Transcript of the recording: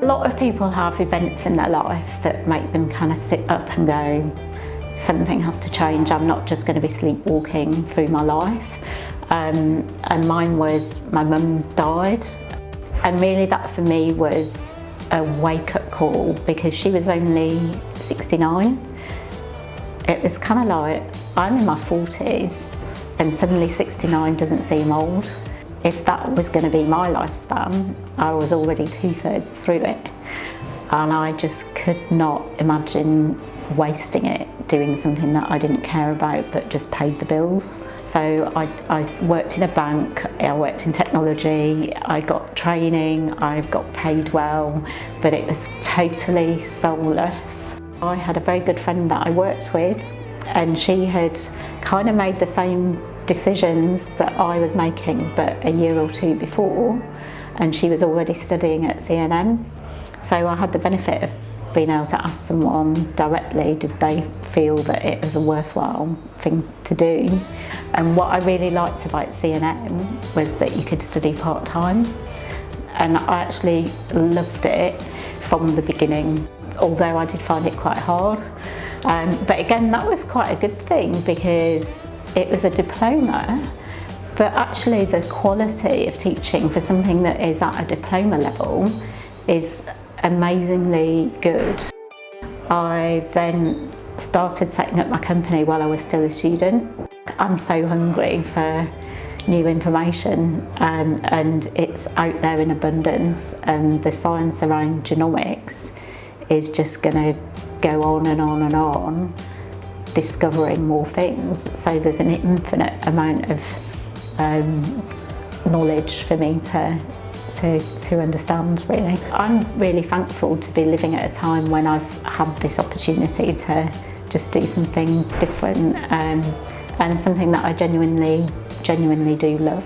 lot of people have events in their life that make them kind of sit up and go, something has to change. I'm not just going to be sleepwalking through my life. And mine was, my mum died. And really that for me was a wake-up call, because she was only 69. It was kind of like, I'm in my 40s and suddenly 69 doesn't seem old. If that was going to be my lifespan, I was already 2/3 through it. And I just could not imagine wasting it doing something that I didn't care about but just paid the bills. So I worked in a bank, I worked in technology, I got training, I got paid well, but it was totally soulless. I had a very good friend that I worked with, and she had kind of made the same decisions that I was making but a year or two before, and she was already studying at CNM. So I had the benefit of being able to ask someone directly, did they feel that it was a worthwhile thing to do? And what I really liked about CNM was that you could study part-time, and I actually loved it from the beginning, although I did find it quite hard. But again, that was quite a good thing, because it was a diploma, but actually the quality of teaching for something that is at a diploma level is amazingly good. I then started setting up my company while I was still a student. I'm so hungry for new information, and it's out there in abundance, and the science around genomics is just going to go on and on and on, discovering more things. So there's an infinite amount of knowledge for me to understand, really. I'm really thankful to be living at a time when I've had this opportunity to just do something different, and something that I genuinely do love.